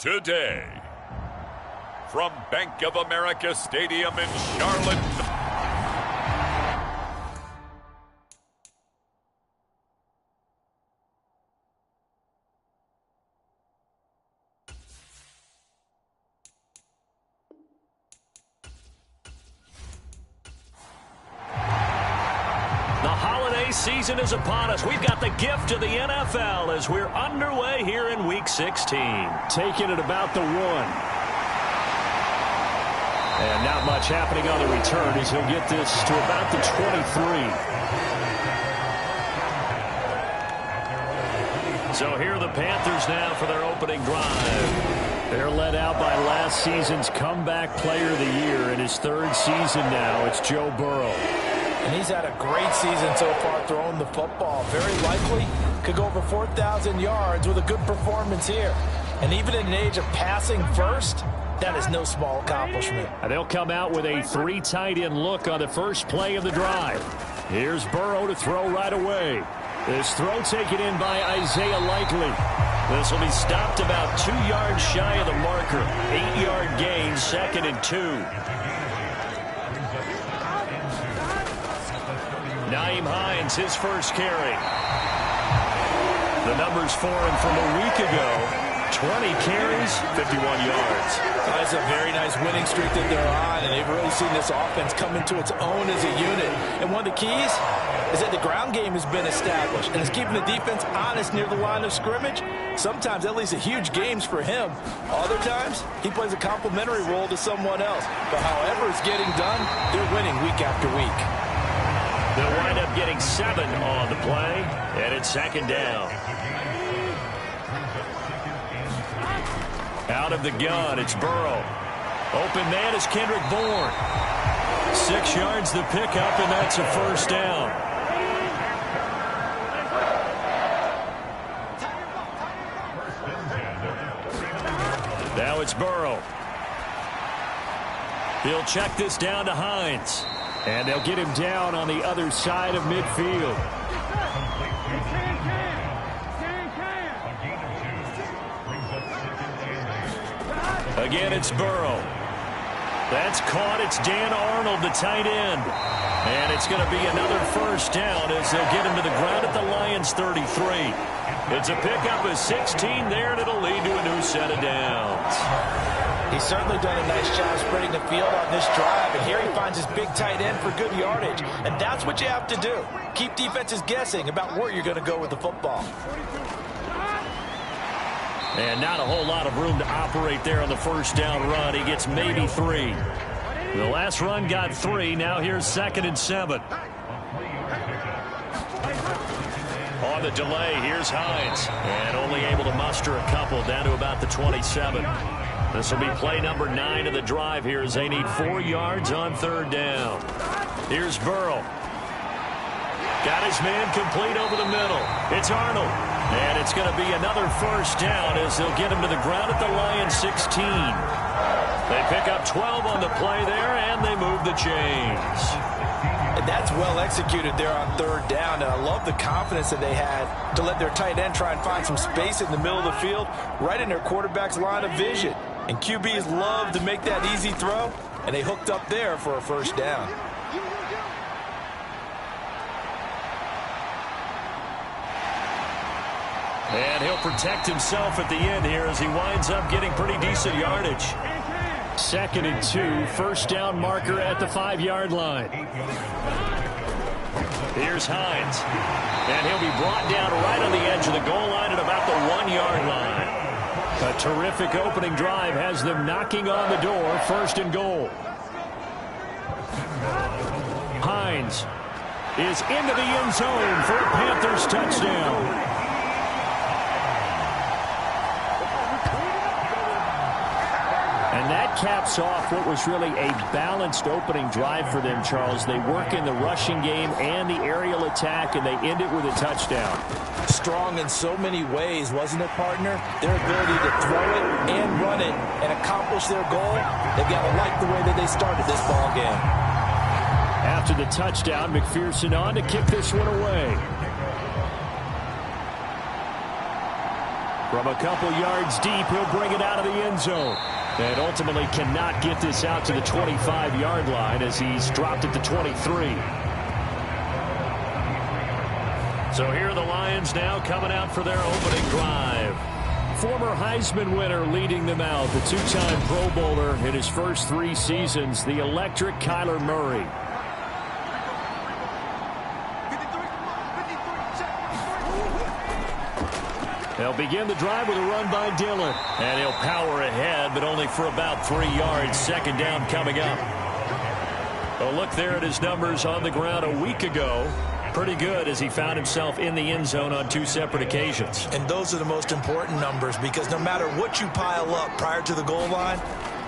Today, from Bank of America Stadium in Charlotte. The holiday season is upon us. We've got the gift of the NFL as we're underway here in Week 16. Taking it about the 1. And not much happening on the return as he'll get this to about the 23. So here are the Panthers now for their opening drive. They're led out by last season's comeback player of the year. In his 3rd season now, it's Joe Burrow. And he's had a great season so far throwing the football. Very likely could go over 4,000 yards with a good performance here. And even in an age of passing first, that is no small accomplishment. And they'll come out with a 3 tight end look on the first play of the drive. Here's Burrow to throw right away. This throw taken in by Isaiah Likely. This will be stopped about 2 yards shy of the marker. 8-yard gain, 2nd and 2. Nyheim Hines, his first carry. The numbers for him from a week ago. 20 carries, 51 yards. That's a very nice winning streak that they're on, and they've really seen this offense come into its own as a unit. And one of the keys is that the ground game has been established, and it's keeping the defense honest near the line of scrimmage. Sometimes that leads to huge games for him. Other times, he plays a complementary role to someone else. But however it's getting done, they're winning week after week. They'll wind up getting 7 on the play, and it's 2nd down. Out of the gun, it's Burrow. Open man is Kendrick Bourne. 6 yards the pickup, and that's a first down. Now it's Burrow. He'll check this down to Hines. And they'll get him down on the other side of midfield. Again, it's Burrow. That's caught. It's Dan Arnold, the tight end. And it's going to be another first down as they'll get him to the ground at the Lions' 33. It's a pickup of 16 there, and it'll lead to a new set of downs. He's certainly done a nice job spreading the field on this drive, and here he finds his big tight end for good yardage. And that's what you have to do. Keep defenses guessing about where you're going to go with the football. And not a whole lot of room to operate there on the first down run. He gets maybe 3. The last run got 3. Now here's 2nd and 7. On the delay, here's Hines. And only able to muster a couple down to about the 27. This will be play number 9 of the drive here as they need 4 yards on 3rd down. Here's Burrow. Got his man complete over the middle. It's Arnold. And it's going to be another first down as they'll get him to the ground at the Lions' 16. They pick up 12 on the play there, and they move the chains. And that's well executed there on 3rd down. And I love the confidence that they had to let their tight end try and find some space in the middle of the field, right in their quarterback's line of vision. And QBs love to make that easy throw, and they hooked up there for a first down. And he'll protect himself at the end here as he winds up getting pretty decent yardage. 2nd and 2, first down marker at the 5-yard line. Here's Hines. And he'll be brought down right on the edge of the goal line at about the 1-yard line. A terrific opening drive has them knocking on the door, 1st and goal. Hines is into the end zone for a Panthers touchdown. And that caps off what was really a balanced opening drive for them, Charles. They work in the rushing game and the aerial attack, and they end it with a touchdown. Strong in so many ways, wasn't it, partner? Their ability to throw it and run it and accomplish their goal, they've got to like the way that they started this ball game. After the touchdown, McPherson on to kick this one away. From a couple yards deep, he'll bring it out of the end zone. And ultimately cannot get this out to the 25-yard line as he's dropped at the 23. So here are the Lions now coming out for their opening drive. Former Heisman winner leading them out, the two-time Pro Bowler in his first 3 seasons, the electric Kyler Murray. They'll begin the drive with a run by Dillon. And he'll power ahead, but only for about 3 yards. Second down coming up. A look there at his numbers on the ground a week ago. Pretty good as he found himself in the end zone on 2 separate occasions. And those are the most important numbers because no matter what you pile up prior to the goal line,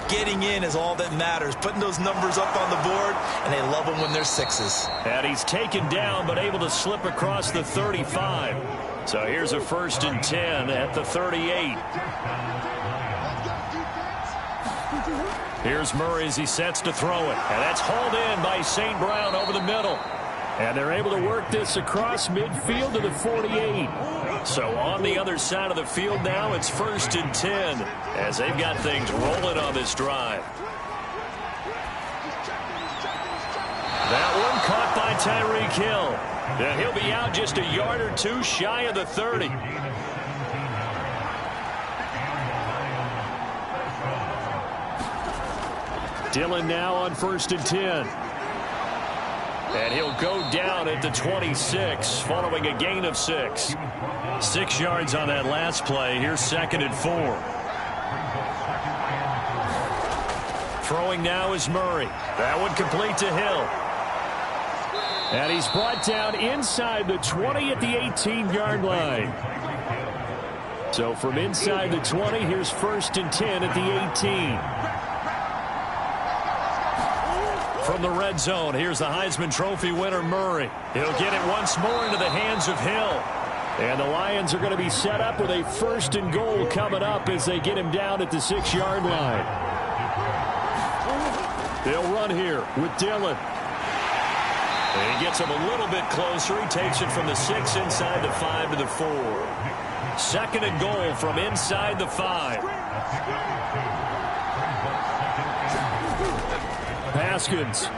getting in is all that matters. Putting those numbers up on the board, and they love them when they're 6s. And he's taken down but able to slip across the 35. So here's a 1st and 10 at the 38. Here's Murray as he sets to throw it. And that's hauled in by St. Brown over the middle. And they're able to work this across midfield to the 48. So on the other side of the field now, it's 1st and 10 as they've got things rolling on this drive. That one caught by Tyreek Hill. And he'll be out just a yard or 2 shy of the 30. Dillon now on 1st and 10. And he'll go down at the 26 following a gain of 6. 6 yards on that last play. Here's 2nd and 4. Throwing now is Murray. That one complete to Hill. And he's brought down inside the 20 at the 18-yard line. So from inside the 20, here's 1st and 10 at the 18. From the red zone, here's the Heisman Trophy winner, Murray. He'll get it once more into the hands of Hill. And the Lions are going to be set up with a 1st and goal coming up as they get him down at the 6-yard line. They'll run here with Dillon. And he gets him a little bit closer. He takes it from the 6 inside the 5 to the 4. 2nd and goal from inside the 5. Haskins.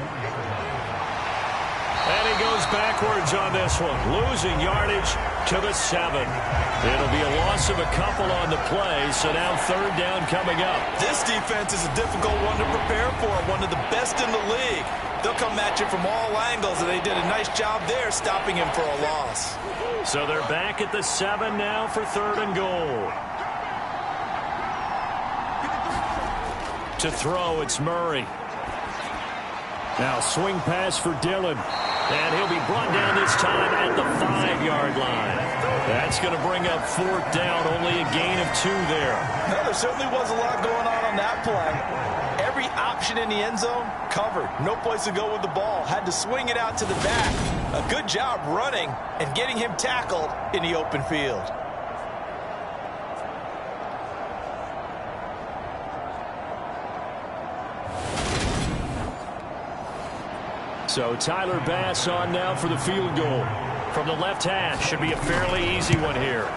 And he goes backwards on this one. Losing yardage to the 7. It'll be a loss of a couple on the play, so now 3rd down coming up. This defense is a difficult one to prepare for, one of the best in the league. They'll come at you from all angles, and they did a nice job there stopping him for a loss. So they're back at the 7 now for 3rd and goal. To throw, it's Murray. Now swing pass for Dillon. And he'll be brought down this time at the 5-yard line. That's going to bring up 4th down, only a gain of 2 there. No, there certainly was a lot going on that play. Every option in the end zone covered. No place to go with the ball. Had to swing it out to the back. A good job running and getting him tackled in the open field. So Tyler Bass on now for the field goal. From the left hash, should be a fairly easy one here.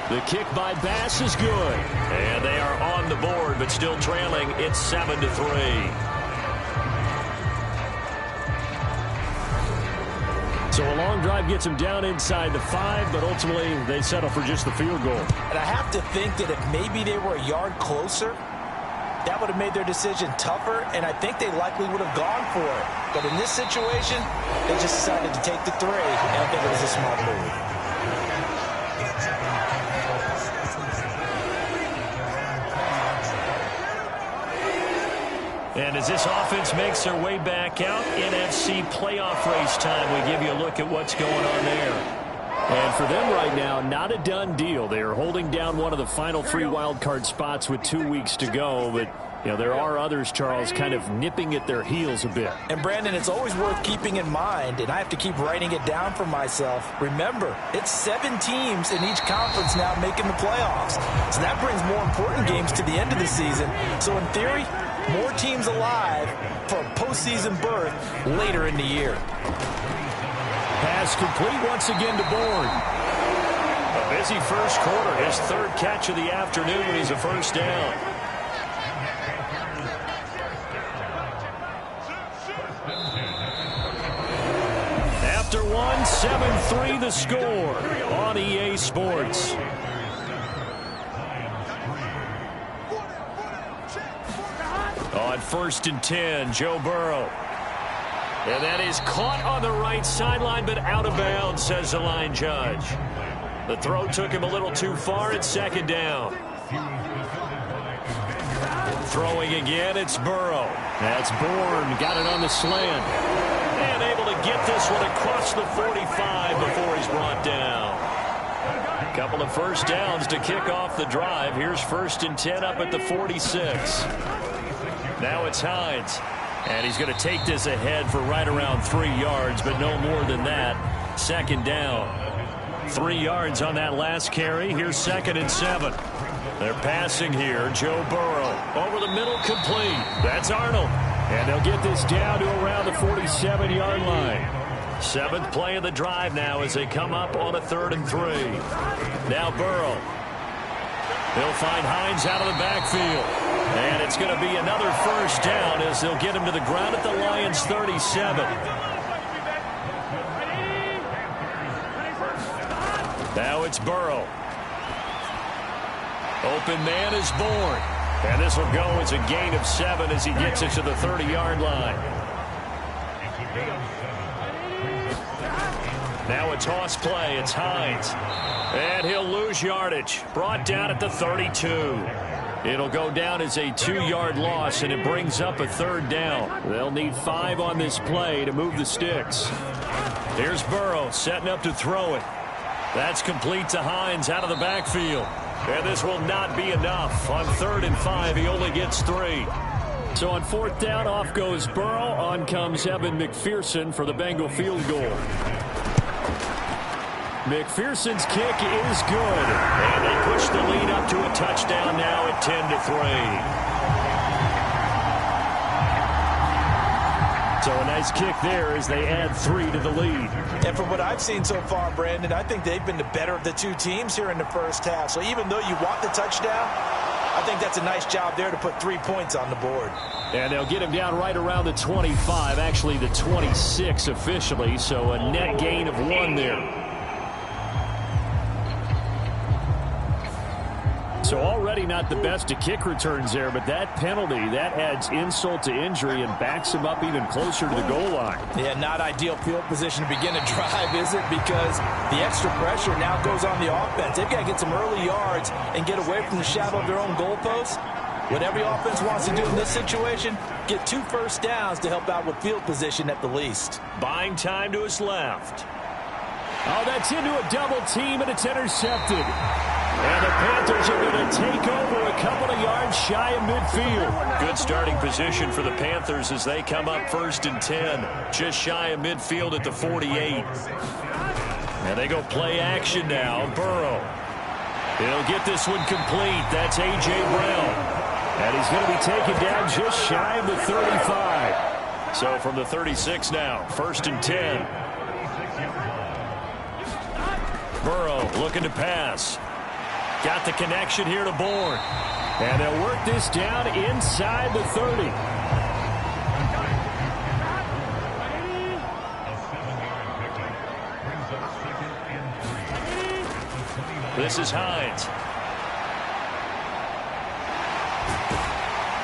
The kick by Bass is good. And they are on the board, but still trailing. It's 7-3. So a long drive gets them down inside the 5, but ultimately they settle for just the field goal. And I have to think that if maybe they were a yard closer, that would have made their decision tougher, and I think they likely would have gone for it. But in this situation, they just decided to take the 3, and I think it was a smart move. And as this offense makes their way back out, NFC playoff race time, we give you a look at what's going on there. And for them right now, not a done deal. They are holding down one of the final 3 wildcard spots with 2 weeks to go. But, you know, there are others, Charles, kind of nipping at their heels a bit. And, Brandon, it's always worth keeping in mind, and I have to keep writing it down for myself. Remember, it's 7 teams in each conference now making the playoffs. So that brings more important games to the end of the season. So, in theory, more teams alive for a postseason berth later in the year. Pass complete once again to Bourne. A busy first quarter. His third catch of the afternoon is a first down. After one, 7-3 the score on EA Sports. On 1st and 10, Joe Burrow. And that is caught on the right sideline, but out of bounds, says the line judge. The throw took him a little too far at 2nd down. Throwing again, it's Burrow. That's Bourne, got it on the slant. And able to get this one across the 45 before he's brought down. A couple of first downs to kick off the drive. Here's 1st and 10 up at the 46. Now it's Hines. And he's going to take this ahead for right around 3 yards, but no more than that. 2nd down. 3 yards on that last carry. Here's 2nd and 7. They're passing here. Joe Burrow over the middle, complete. That's Arnold. And they'll get this down to around the 47-yard line. 7th play of the drive now as they come up on a 3rd and 3. Now Burrow. He'll find Hines out of the backfield. And it's going to be another first down as they'll get him to the ground at the Lions' 37. Now it's Burrow. Open man is Bourne. And this will go as a gain of 7 as he gets it to the 30-yard line. Now a toss play. It's Hines. And he'll lose yardage. Brought down at the 32. It'll go down as a 2-yard loss, and it brings up a 3rd down. They'll need 5 on this play to move the sticks. Here's Burrow setting up to throw it. That's complete to Hines out of the backfield. And this will not be enough. On 3rd and 5, he only gets 3. So on 4th down, off goes Burrow. On comes Evan McPherson for the Bengal field goal. McPherson's kick is good. And they push the lead up to a touchdown now at 10-3. So a nice kick there as they add 3 to the lead. And from what I've seen so far, Brandon, I think they've been the better of the two teams here in the first half. So even though you want the touchdown, I think that's a nice job there to put 3 points on the board. And they'll get him down right around the 25, actually the 26 officially. So a net gain of 1 there. So already not the best of kick returns there, but that penalty, that adds insult to injury and backs him up even closer to the goal line. Yeah, not ideal field position to begin a drive, is it? Because the extra pressure now goes on the offense. They've got to get some early yards and get away from the shadow of their own goalposts. What every offense wants to do in this situation, get 2 first downs to help out with field position at the least. Buying time to his left. Oh, that's into a double team, and it's intercepted. And the Panthers are going to take over a couple of yards shy of midfield. Good starting position for the Panthers as they come up 1st and 10. Just shy of midfield at the 48. And they go play action now. Burrow. He'll get this one complete. That's A.J. Brown. And he's going to be taken down just shy of the 35. So from the 36 now, 1st and 10. Burrow looking to pass. Got the connection here to Bourne. And they'll work this down inside the 30. This is Hines.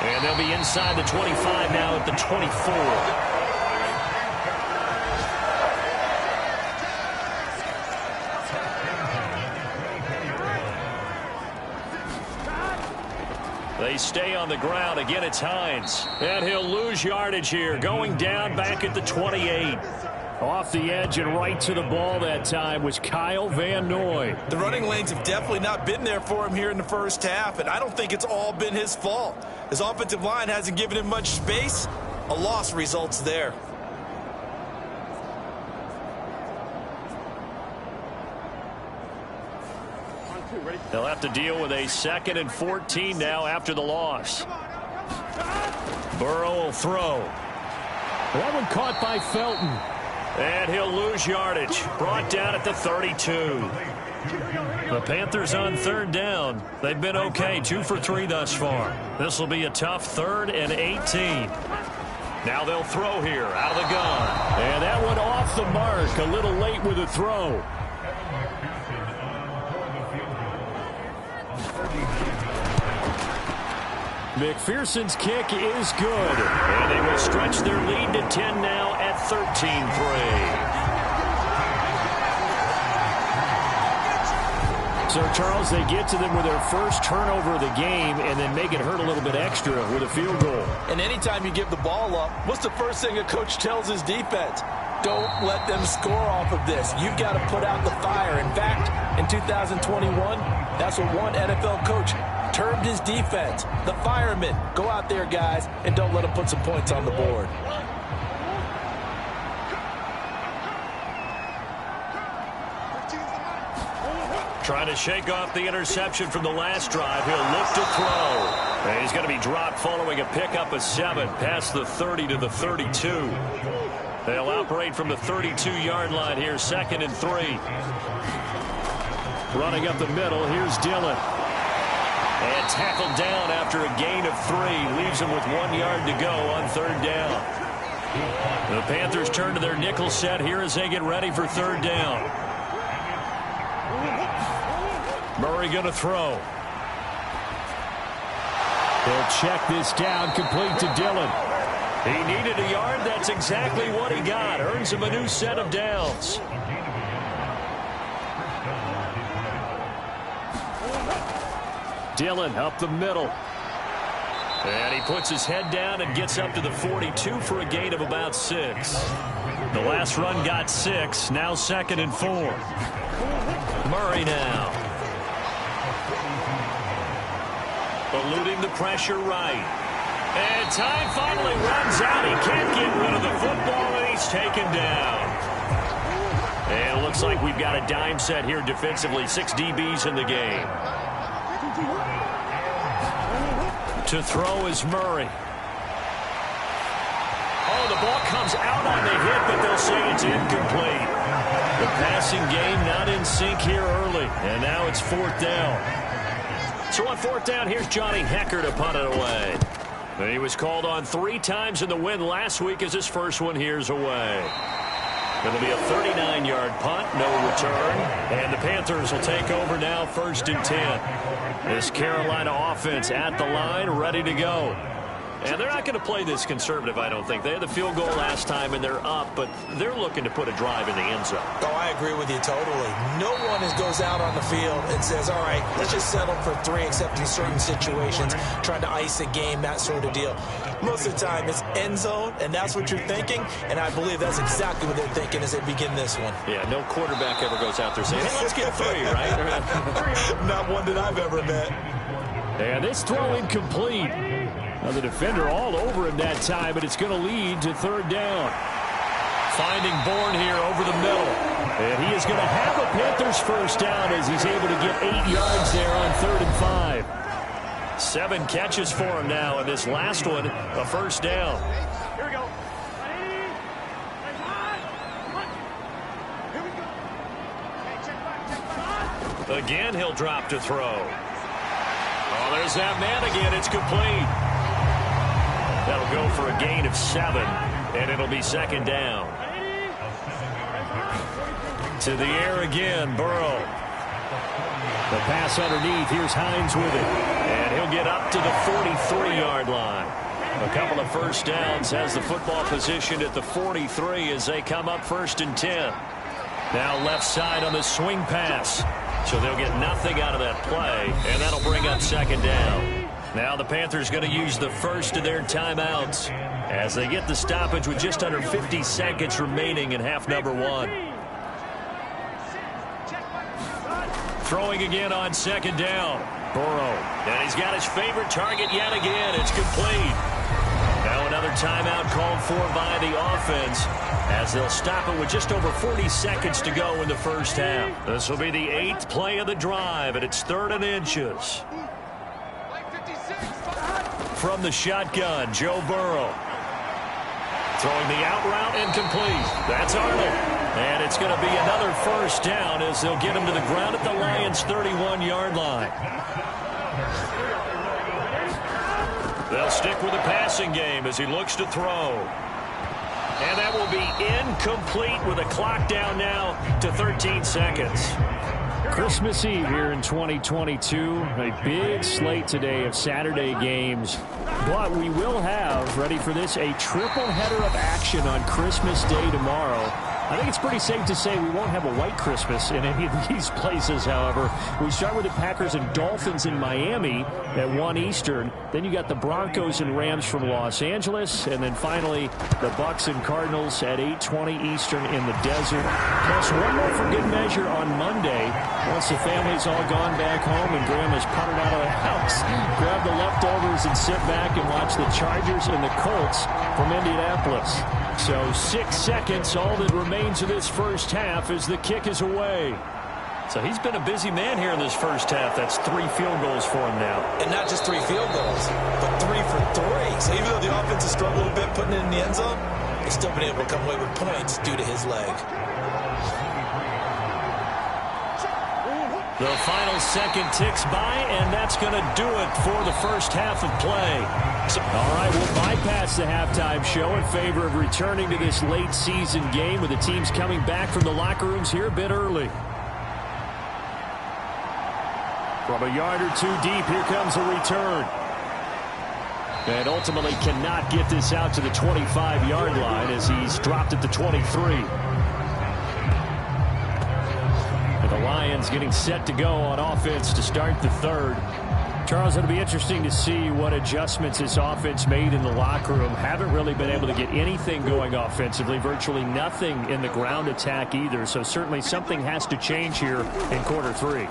And they'll be inside the 25 now at the 24. They stay on the ground. Again, it's Hines. And he'll lose yardage here. Going down back at the 28. Off the edge and right to the ball that time was Kyle Van Noy. The running lanes have definitely not been there for him here in the first half, and I don't think it's all been his fault. His offensive line hasn't given him much space. A loss results there. They'll have to deal with a 2nd and 14 now after the loss. Burrow will throw. That one caught by Felton. And he'll lose yardage. Brought down at the 32. The Panthers on third down. They've been okay, 2 for 3 thus far. This will be a tough 3rd and 18. Now they'll throw here out of the gun. And that one off the mark. A little late with the throw. McPherson's kick is good. And they will stretch their lead to 10 now at 13-3. So, Charles, they get to them with their first turnover of the game and then make it hurt a little bit extra with a field goal. And anytime you give the ball up, what's the first thing a coach tells his defense? Don't let them score off of this. You've got to put out the fire. In fact, in 2021, that's what one NFL coach termed his defense. The firemen. Go out there, guys, and don't let them put some points on the board. Trying to shake off the interception from the last drive. He'll look to throw. And he's going to be dropped following a pickup of 7 past the 30 to the 32. They'll operate from the 32-yard line here, 2nd and 3. Running up the middle, here's Dillon. And tackled down after a gain of 3. Leaves him with 1 yard to go on 3rd down. The Panthers turn to their nickel set here as they get ready for 3rd down. Murray going to throw. They'll check this down, complete to Dillon. He needed a yard. That's exactly what he got. Earns him a new set of downs. Dillon up the middle. And he puts his head down and gets up to the 42 for a gain of about 6. The last run got 6. Now 2nd and 4. Murray now. Eluding the pressure right. And time finally runs out. He can't get rid of the football, and he's taken down. And it looks like we've got a dime set here defensively. 6 DBs in the game. To throw is Murray. Oh, the ball comes out on the hit, but they'll say it's incomplete. The passing game not in sync here early. And now it's 4th down. So on 4th down, here's Johnny Hecker to punt it away. And he was called on 3 times in the win last week as his first one here's away. It'll be a 39-yard punt, no return. And the Panthers will take over now, 1st and 10. This Carolina offense at the line, ready to go. And they're not going to play this conservative, I don't think. They had the field goal last time, and they're up, but they're looking to put a drive in the end zone. Oh, I agree with you totally. No one goes out on the field and says, all right, let's just settle for 3, except in certain situations, trying to ice a game, that sort of deal. Most of the time, it's end zone, and that's what you're thinking, and I believe that's exactly what they're thinking as they begin this one. Yeah, no quarterback ever goes out there saying, hey, let's get 3, right? Not one that I've ever met. And this throw incomplete. Now the defender all over him that time, but it's going to lead to 3rd down. Finding Bourne here over the middle. And he is going to have a Panthers first down as he's able to get 8 yards there on 3rd and 5. 7 catches for him now, and this last one, a first down. Here we go. Again, he'll drop to throw. Oh, there's that man again. It's complete. That'll go for a gain of 7, and it'll be 2nd down. To the air again, Burrow. The pass underneath. Here's Hines with it. And he'll get up to the 43-yard line. A couple of first downs, has the football positioned at the 43 as they come up 1st and 10. Now left side on the swing pass. So they'll get nothing out of that play, and that'll bring up 2nd down. Now the Panthers going to use the first of their timeouts as they get the stoppage with just under 50 seconds remaining in half number 1. Throwing again on 2nd down. Burrow. And he's got his favorite target yet again. It's complete. Now another timeout called for by the offense as they'll stop it with just over 40 seconds to go in the first half. This will be the 8th play of the drive, and it's 3rd and inches. From the shotgun, Joe Burrow. Throwing the out route incomplete. That's Arnold. And it's going to be another first down as they'll get him to the ground at the Lions' 31-yard line. They'll stick with the passing game as he looks to throw. And that will be incomplete with a clock down now to 13 seconds. Christmas Eve here in 2022. A big slate today of Saturday games. But we will have, ready for this, a triple header of action on Christmas Day tomorrow. I think it's pretty safe to say we won't have a white Christmas in any of these places, however. We start with the Packers and Dolphins in Miami at 1 Eastern. Then you got the Broncos and Rams from Los Angeles. And then finally, the Bucs and Cardinals at 8:20 Eastern in the desert. Plus one more for good measure on Monday. Once the family's all gone back home and Grandma's puttered out of the house, grab the leftovers and sit back and watch the Chargers and the Colts from Indianapolis. So 6 seconds, all that remains of this first half as the kick is away. So he's been a busy man here in this first half. That's 3 field goals for him now. And not just 3 field goals, but 3 for 3. So even though the offense has struggled a bit putting it in the end zone, they've still been able to come away with points due to his leg. The final second ticks by, and that's going to do it for the first half of play. All right, we'll bypass the halftime show in favor of returning to this late season game with the teams coming back from the locker rooms here a bit early. From a yard or two deep, here comes a return. And ultimately cannot get this out to the 25-yard line as he's dropped at the 23. The Lions getting set to go on offense to start the third. Charles, it'll be interesting to see what adjustments this offense made in the locker room. Haven't really been able to get anything going offensively, virtually nothing in the ground attack either. So certainly something has to change here in quarter 3.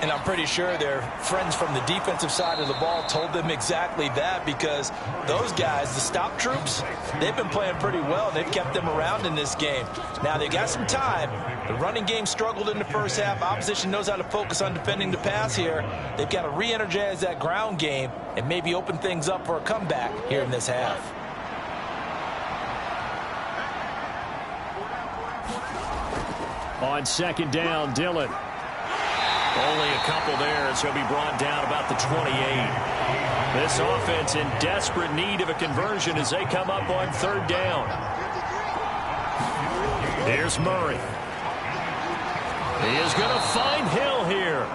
And I'm pretty sure their friends from the defensive side of the ball told them exactly that, because those guys, the stop troops, they've been playing pretty well. They've kept them around in this game. Now, they've got some time. The running game struggled in the first half. Opposition knows how to focus on defending the pass here. They've got to re-energize that ground game and maybe open things up for a comeback here in this half. On second down, Dillon. Only a couple there as he'll be brought down about the 28. This offense in desperate need of a conversion as they come up on third down. Here's Murray. He is going to find Hill here.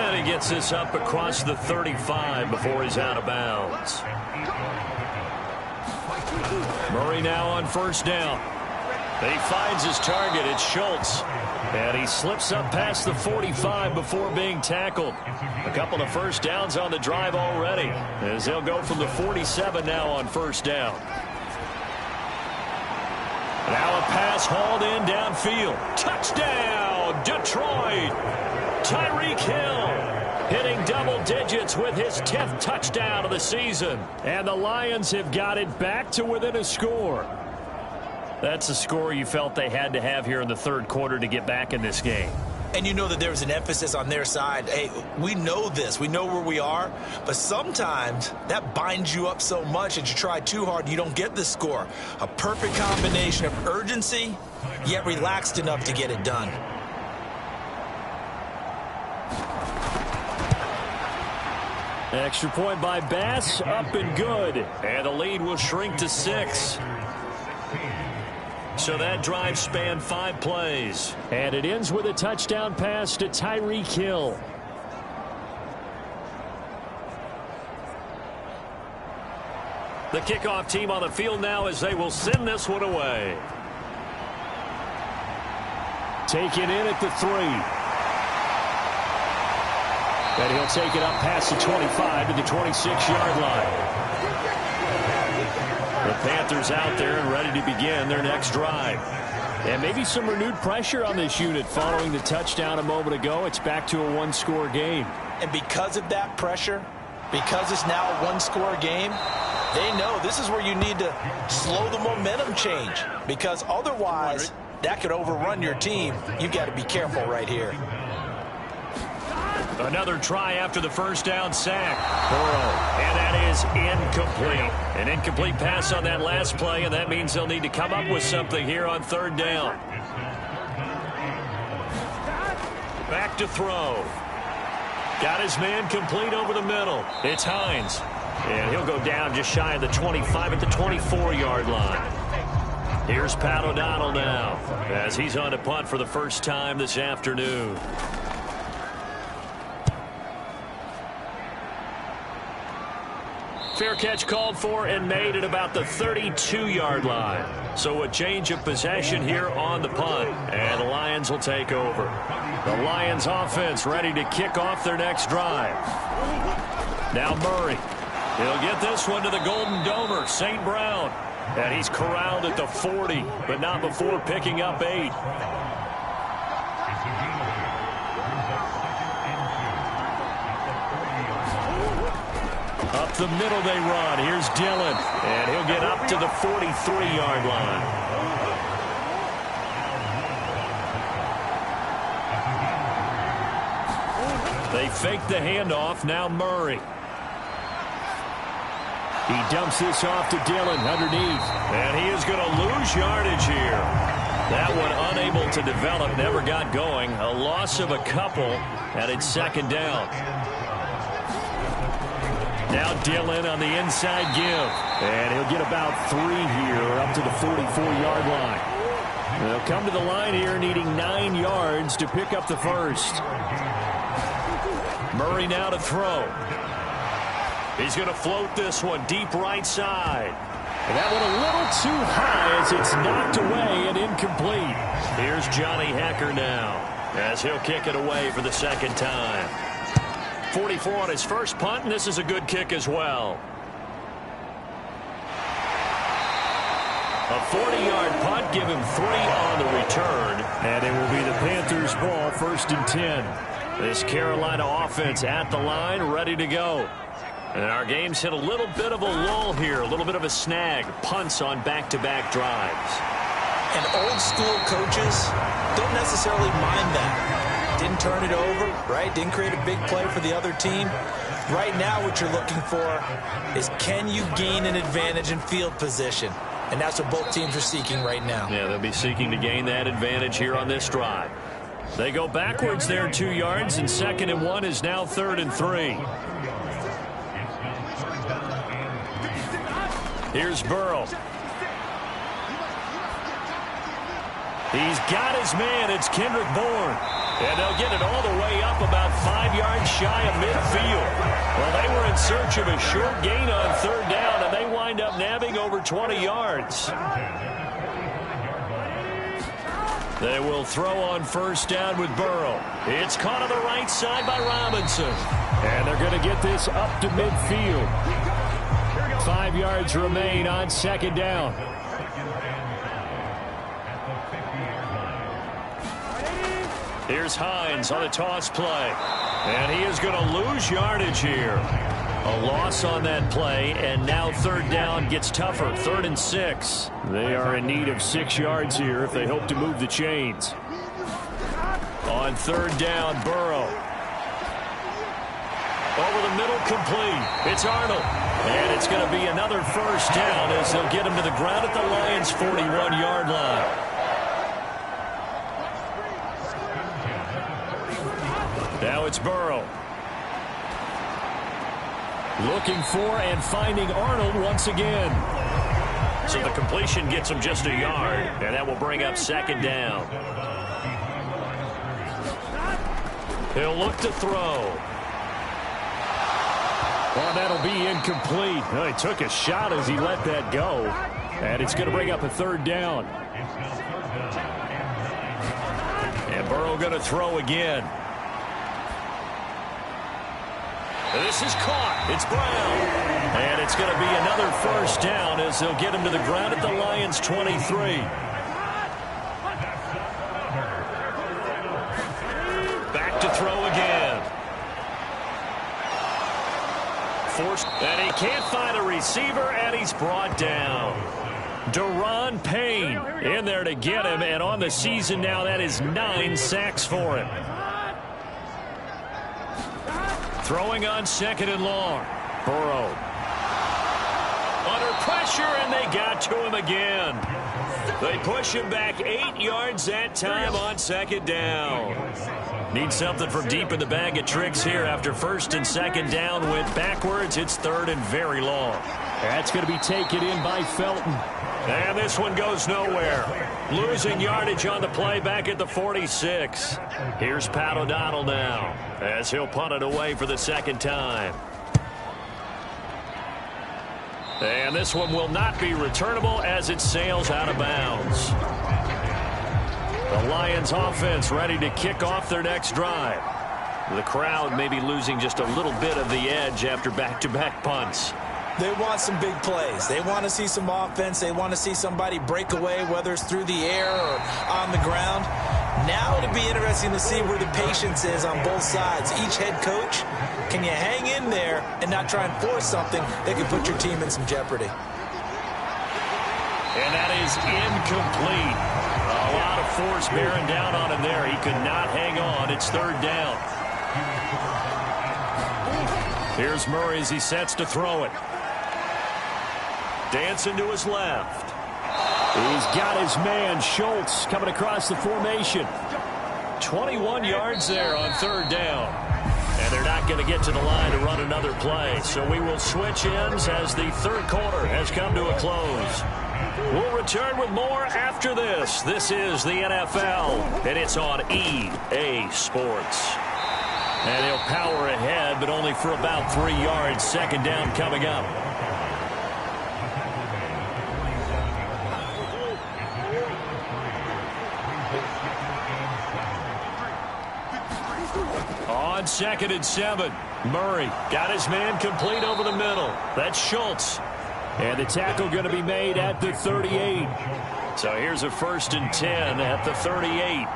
And he gets this up across the 35 before he's out of bounds. Murray now on first down. He finds his target. It's Schultz. And he slips up past the 45 before being tackled. A couple of first downs on the drive already, as they'll go from the 47 now on first down. Now a pass hauled in downfield. Touchdown, Detroit. Tyreek Hill hitting double digits with his 10th touchdown of the season. And the Lions have got it back to within a score. That's the score you felt they had to have here in the third quarter to get back in this game. And you know that there's an emphasis on their side. Hey, we know this. We know where we are. But sometimes that binds you up so much that you try too hard and you don't get the score. A perfect combination of urgency, yet relaxed enough to get it done. Extra point by Bass, up and good. And the lead will shrink to 6. So that drive spanned 5 plays. And it ends with a touchdown pass to Tyreek Hill. The kickoff team on the field now as they will send this one away. Taken in at the 3. And he'll take it up past the 25 to the 26-yard line. The Panthers out there and ready to begin their next drive. And maybe some renewed pressure on this unit following the touchdown a moment ago. It's back to a 1-score game. And because of that pressure, because it's now a 1-score game, they know this is where you need to slow the momentum change, because otherwise that could overrun your team. You've got to be careful right here. Another try after the first down sack. Burrow, and that is incomplete. An incomplete pass on that last play, and that means they'll need to come up with something here on third down. Back to throw. Got his man complete over the middle. It's Hines. And he'll go down just shy of the 25 at the 24-yard line. Here's Pat O'Donnell now as he's on to punt for the first time this afternoon. Fair catch called for and made at about the 32-yard line. So a change of possession here on the punt. And the Lions will take over. The Lions offense ready to kick off their next drive. Now Murray. He'll get this one to the Golden Domer, St. Brown. And he's corralled at the 40, but not before picking up 8. Up the middle they run. Here's Dillon. And he'll get up to the 43-yard line. They fake the handoff. Now Murray. He dumps this off to Dillon underneath. And he is going to lose yardage here. That one unable to develop, never got going. A loss of a couple, and it's second down. Now Dillon on the inside give. And he'll get about 3 here up to the 44-yard line. They'll come to the line here needing 9 yards to pick up the first. Murray now to throw. He's going to float this one deep right side. And that one a little too high as it's knocked away and incomplete. Here's Johnny Hecker now as he'll kick it away for the second time. 44 on his first punt, and this is a good kick as well. A 40-yard punt, give him 3 on the return. And it will be the Panthers' ball, 1st and 10. This Carolina offense at the line, ready to go. And our game's hit a little bit of a lull here, a little bit of a snag. Punts on back-to-back drives. And old-school coaches don't necessarily mind that. Didn't turn it over, right? Didn't create a big play for the other team. Right now what you're looking for is can you gain an advantage in field position? And that's what both teams are seeking right now. Yeah, they'll be seeking to gain that advantage here on this drive. They go backwards there 2 yards, and 2nd and 1 is now 3rd and 3. Here's Burrow. He's got his man. It's Kendrick Bourne. And they'll get it all the way up about 5 yards shy of midfield. Well, they were in search of a short gain on 3rd down, and they wind up nabbing over 20 yards. They will throw on 1st down with Burrow. It's caught on the right side by Robinson. And they're going to get this up to midfield. 5 yards remain on 2nd down. Here's Hines on the toss play. And he is going to lose yardage here. A loss on that play, and now 3rd down gets tougher. 3rd and 6. They are in need of 6 yards here if they hope to move the chains. On 3rd down, Burrow. Over the middle, complete. It's Arnold. And it's going to be another 1st down as they'll get him to the ground at the Lions' 41-yard line. Now it's Burrow. Looking for and finding Arnold once again. So the completion gets him just a yard, and that will bring up 2nd down. He'll look to throw. Well, that'll be incomplete. Well, he took a shot as he let that go. And it's going to bring up a 3rd down. And Burrow going to throw again. This is caught. It's Brown. And it's going to be another 1st down as they'll get him to the ground at the Lions' 23. Back to throw again. Forced, and he can't find a receiver, and he's brought down. Deron Payne in there to get him, and on the season now, that is 9 sacks for him. Throwing on 2nd and long. Burrow. Under pressure, and they got to him again. They push him back 8 yards that time on second down. Need something from deep in the bag of tricks here. After first and second down went backwards, it's third and very long. That's going to be taken in by Felton. And this one goes nowhere. Losing yardage on the play back at the 46. Here's Pat O'Donnell now as he'll punt it away for the second time. And this one will not be returnable as it sails out of bounds. The Lions offense ready to kick off their next drive. The crowd may be losing just a little bit of the edge after back-to-back punts. They want some big plays. They want to see some offense. They want to see somebody break away, whether it's through the air or on the ground. Now it'll be interesting to see where the patience is on both sides. Each head coach, can you hang in there and not try and force something that could put your team in some jeopardy? And that is incomplete. A lot of force bearing down on him there. He could not hang on. It's third down. Here's Murray as he sets to throw it. Dancing to his left. He's got his man, Schultz, coming across the formation. 21 yards there on third down. And they're not going to get to the line to run another play. So we will switch ends as the third quarter has come to a close. We'll return with more after this. This is the NFL, and it's on EA Sports. And he'll power ahead, but only for about 3 yards. Second down coming up. On second and 7, Murray got his man complete over the middle. That's Schultz. And the tackle going to be made at the 38. So here's a first and 10 at the 38.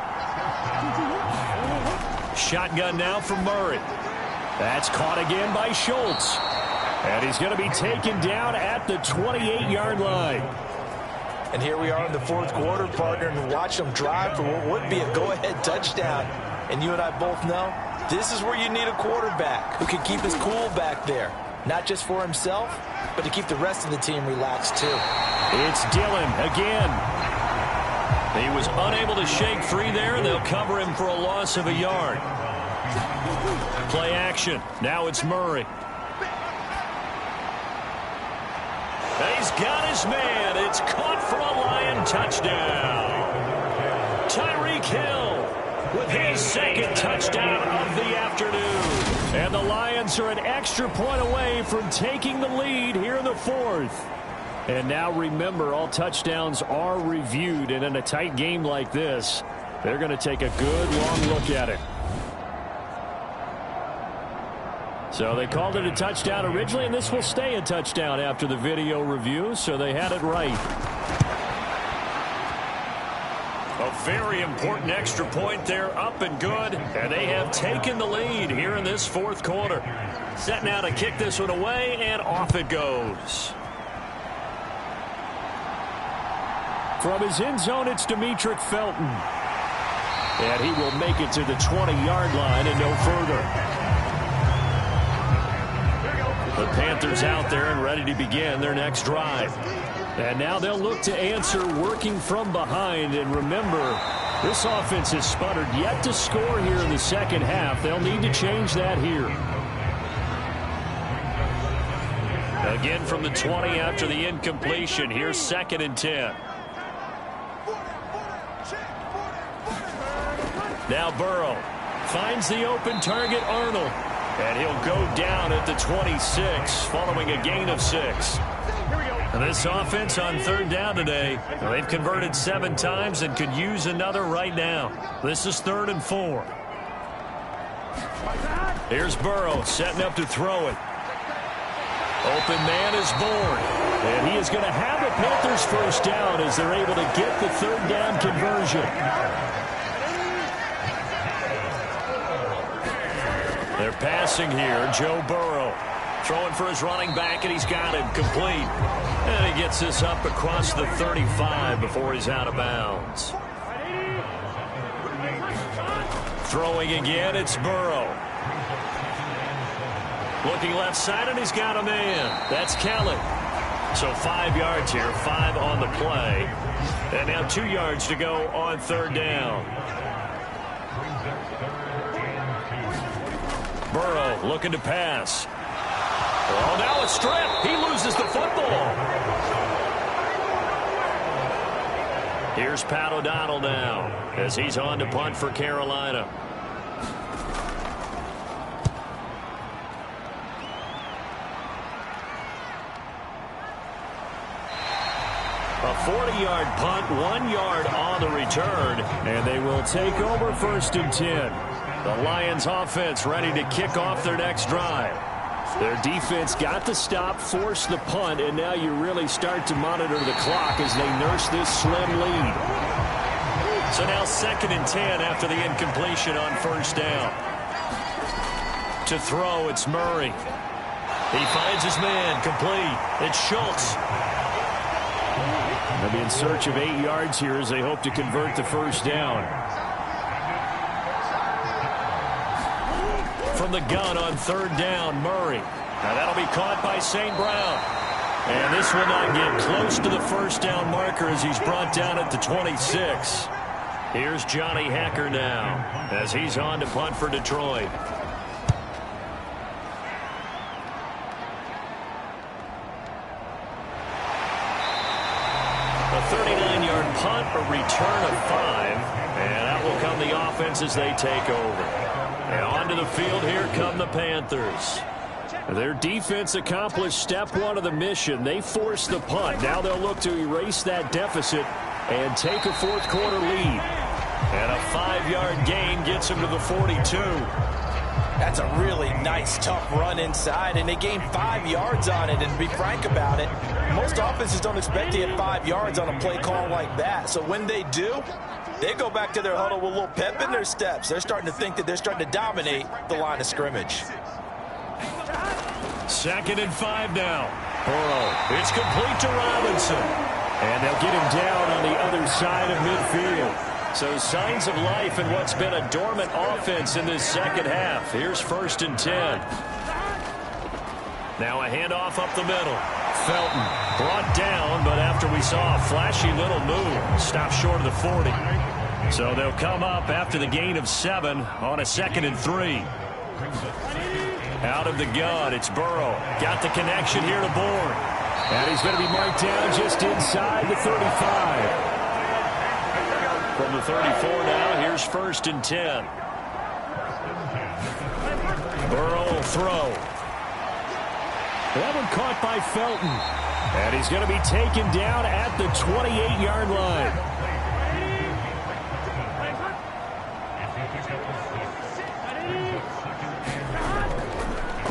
Shotgun now from Murray. That's caught again by Schultz. And he's going to be taken down at the 28-yard line. And here we are in the fourth quarter, partner, and watch them drive for what would be a go-ahead touchdown. And you and I both know this is where you need a quarterback who can keep his cool back there. Not just for himself, but to keep the rest of the team relaxed, too. It's Dillon again. He was unable to shake free there, and they'll cover him for a loss of a yard. Play action. Now it's Murray. He's got his man. It's caught for a Lion touchdown. Tyreek Hill with his second touchdown of the afternoon. And the Lions are an extra point away from taking the lead here in the fourth. And now remember, all touchdowns are reviewed, and in a tight game like this, they're going to take a good long look at it. So they called it a touchdown originally, and this will stay a touchdown after the video review, so they had it right. A very important extra point there, up and good, and they have taken the lead here in this fourth quarter. Set now to kick this one away, and off it goes. From his end zone, it's Demetric Felton. And he will make it to the 20-yard line and no further. The Panthers out there and ready to begin their next drive. And now they'll look to answer working from behind. And remember, this offense has sputtered yet to score here in the second half. They'll need to change that here. Again from the 20 after the incompletion. Here's second and 10. Now Burrow finds the open target, Arnold. And he'll go down at the 26 following a gain of 6. And this offense on third down today, they've converted 7 times and could use another right now. This is 3rd and 4. Here's Burrow setting up to throw it. Open man is born. And he is going to have the Panthers first down as they're able to get the third down conversion. They're passing here. Joe Burrow throwing for his running back, and he's got him complete. And he gets this up across the 35 before he's out of bounds. Throwing again, it's Burrow. Looking left side, and he's got a man. That's Kelly. So 5 yards here, 5 on the play. And now 2 yards to go on 3rd down. Burrow looking to pass. Oh, now a strip. He loses the football. Here's Pat O'Donnell now as he's on to punt for Carolina. A 40-yard punt, 1 yard on the return, and they will take over 1st and 10. The Lions offense ready to kick off their next drive. Their defense got the stop, forced the punt, and now you really start to monitor the clock as they nurse this slim lead. So now 2nd and 10 after the incompletion on 1st down. To throw, it's Murray. He finds his man, complete. It's Schultz. They'll be in search of 8 yards here as they hope to convert the 1st down. From the gun on 3rd down, Murray. Now that'll be caught by St. Brown. And this will not get close to the 1st down marker as he's brought down at the 26. Here's Johnny Hacker now as he's on to punt for Detroit. A 39-yard punt, a return of 5, and that will come the offense as they take over. And onto the field, here come the Panthers. Their defense accomplished step 1 of the mission. They forced the punt. Now they'll look to erase that deficit and take a 4th quarter lead. And a 5-yard gain gets them to the 42. That's a really nice, tough run inside, and they gained 5 yards on it. And to be frank about it, most offenses don't expect to get 5 yards on a play call like that. So when they do, they go back to their huddle with a little pep in their steps. They're starting to think that they're starting to dominate the line of scrimmage. 2nd and 5 now. Burrow. It's complete to Robinson. And they'll get him down on the other side of midfield. So signs of life in what's been a dormant offense in this 2nd half. Here's 1st and 10. Now a handoff up the middle. Felton brought down, but after we saw a flashy little move, stopped short of the 40. So they'll come up after the gain of 7 on a 2nd and 3. Out of the gun, it's Burrow. Got the connection here to Bourne. And he's going to be marked down just inside the 35. From the 34 now, here's 1st and 10. Burrow will throw. That one caught by Felton. And he's going to be taken down at the 28-yard line.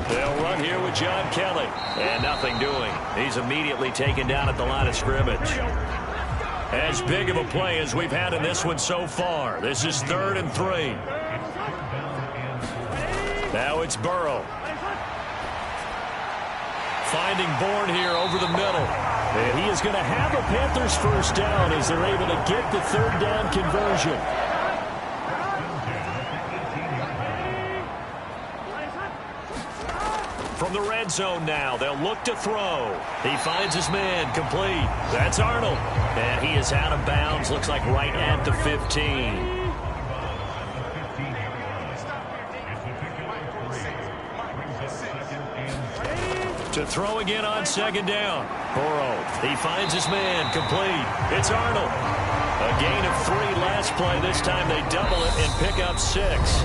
They'll run here with John Kelly. And nothing doing. He's immediately taken down at the line of scrimmage. As big of a play as we've had in this one so far. This is 3rd and 3. Now it's Burrow. Finding Bourne here over the middle. And he is going to have a Panthers 1st down as they're able to get the 3rd down conversion. From the red zone now, they'll look to throw. He finds his man, complete. That's Arnold. And he is out of bounds, looks like right at the 15. To throw again on 2nd down. Burrow, he finds his man, complete. It's Arnold. A gain of 3 last play. This time they double it and pick up 6.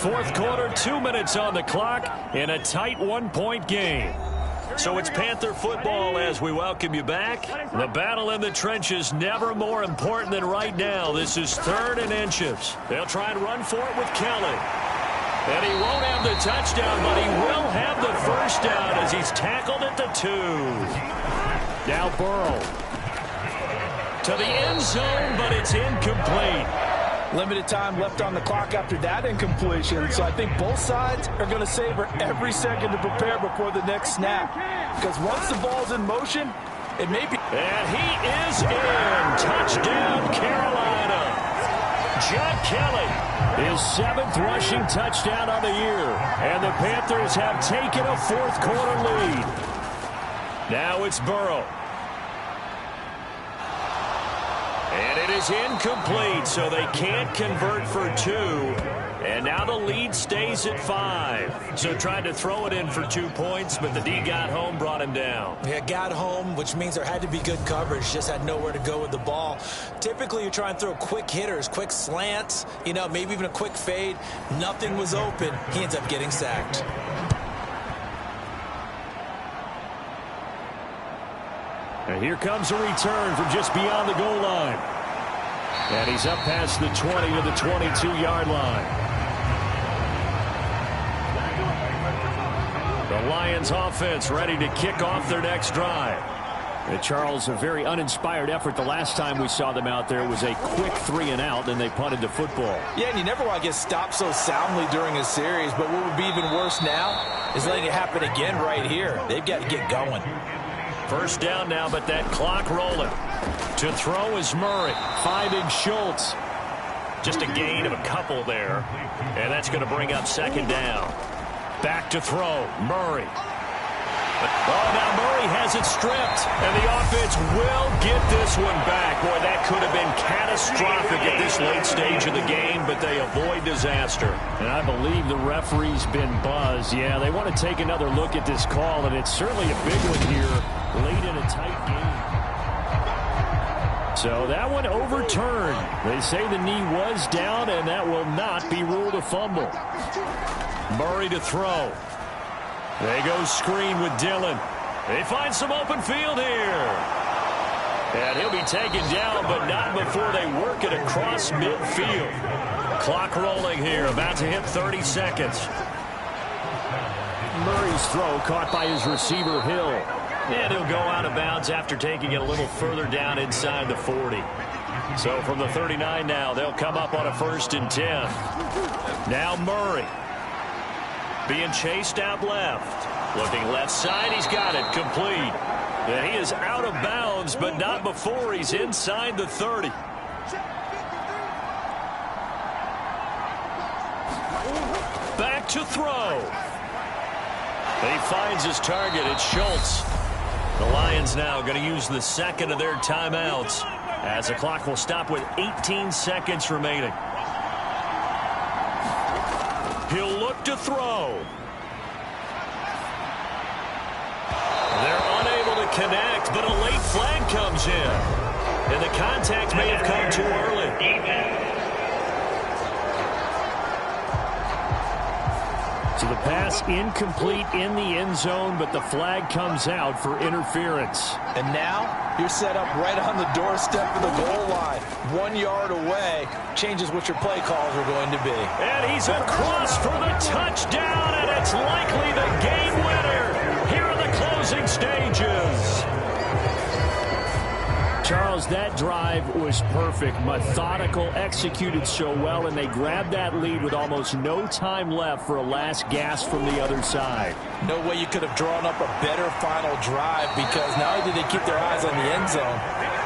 4th quarter, 2 minutes on the clock in a tight 1-point game. So it's Panther football as we welcome you back. The battle in the trenches never more important than right now. This is 3rd and inches. They'll try and run for it with Kelly. And he won't have the touchdown, but he will have the 1st down as he's tackled at the 2. Now Burrow. To the end zone, but it's incomplete. Limited time left on the clock after that incompletion, so I think both sides are going to savor every second to prepare before the next snap. Because once the ball's in motion, it may be... And he is in. Touchdown, Carolina. John Kelly, his 7th rushing touchdown of the year. And the Panthers have taken a 4th quarter lead. Now it's Burrow. It is incomplete, so they can't convert for 2. And now the lead stays at 5. So tried to throw it in for 2 points, but the D got home, brought him down. Yeah, got home, which means there had to be good coverage. Just had nowhere to go with the ball. Typically, you try and throw quick hitters, quick slants, maybe even a quick fade. Nothing was open. He ends up getting sacked. And here comes a return from just beyond the goal line. And he's up past the 20 to the 22-yard line. The Lions offense ready to kick off their next drive. And Charles, a very uninspired effort. The last time we saw them out there was a quick 3-and-out, and they punted the football. Yeah, and you never want to get stopped so soundly during a series, but what would be even worse now is letting it happen again right here. They've got to get going. First down now, but that clock rolling. To throw is Murray. Finding Schultz. Just a gain of a couple there. And that's going to bring up second down. Back to throw. Murray. Oh, now Murray has it stripped. And the offense will get this one back. Boy, that could have been catastrophic at this late stage of the game, but they avoid disaster. And I believe the referee's been buzzed. Yeah, they want to take another look at this call, and it's certainly a big one here late in a tight game. So that one overturned. They say the knee was down, and that will not be ruled a fumble. Murray to throw. They go screen with Dillon. They find some open field here. And he'll be taken down, but not before they work it across midfield. Clock rolling here, about to hit 30 seconds. Murray's throw caught by his receiver, Hill. And he'll go out of bounds after taking it a little further down inside the 40. So from the 39 now, they'll come up on a 1st and 10. Now Murray. Being chased out left. Looking left side, he's got it, complete. And he is out of bounds, but not before he's inside the 30. Back to throw. He finds his target, it's Schultz. The Lions now going to use the second of their timeouts as the clock will stop with 18 seconds remaining. He'll look to throw. They're unable to connect, but a late flag comes in. And the contact may have come too early. So the pass incomplete in the end zone, but the flag comes out for interference. And now you're set up right on the doorstep of the goal line. 1 yard away changes what your play calls are going to be. And he's across for the touchdown, and it's likely the game winner here in the closing stages. Charles, that drive was perfect, methodical, executed so well, and they grabbed that lead with almost no time left for a last gasp from the other side. No way you could have drawn up a better final drive, because not only did they keep their eyes on the end zone,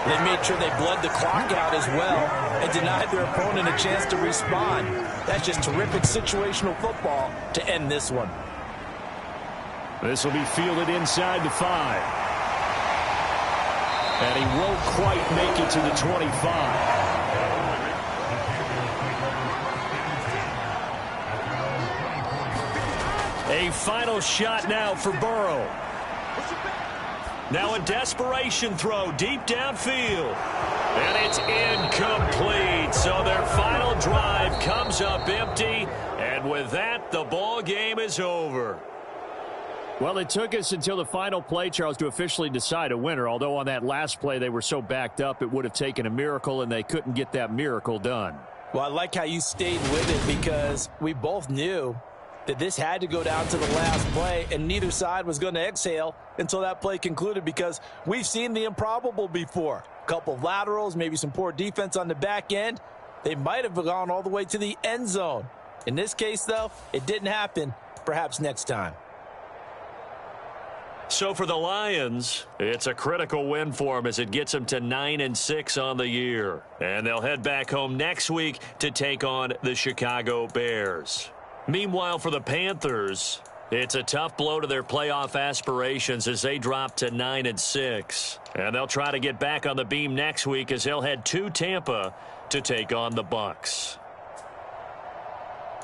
they made sure they bled the clock out as well and denied their opponent a chance to respond. That's just terrific situational football to end this one. This will be fielded inside the 5. And he won't quite make it to the 25. A final shot now for Burrow. Now a desperation throw deep downfield. And it's incomplete. So their final drive comes up empty. And with that, the ball game is over. Well, it took us until the final play, Charles, to officially decide a winner. Although on that last play they were so backed up, it would have taken a miracle, and they couldn't get that miracle done. Well, I like how you stayed with it, because we both knew that this had to go down to the last play, and neither side was going to exhale until that play concluded, because we've seen the improbable before. A couple of laterals, maybe some poor defense on the back end. They might have gone all the way to the end zone. In this case, though, it didn't happen. Perhaps next time. So for the Lions, it's a critical win for them as it gets them to 9-6 on the year. And they'll head back home next week to take on the Chicago Bears. Meanwhile, for the Panthers, It's a tough blow to their playoff aspirations as they drop to 9-6. And they'll try to get back on the beam next week as they'll head to Tampa to take on the Bucks.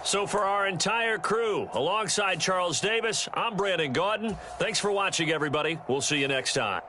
So for our entire crew, alongside Charles Davis, I'm Brandon Gaudin. Thanks for watching, everybody. We'll see you next time.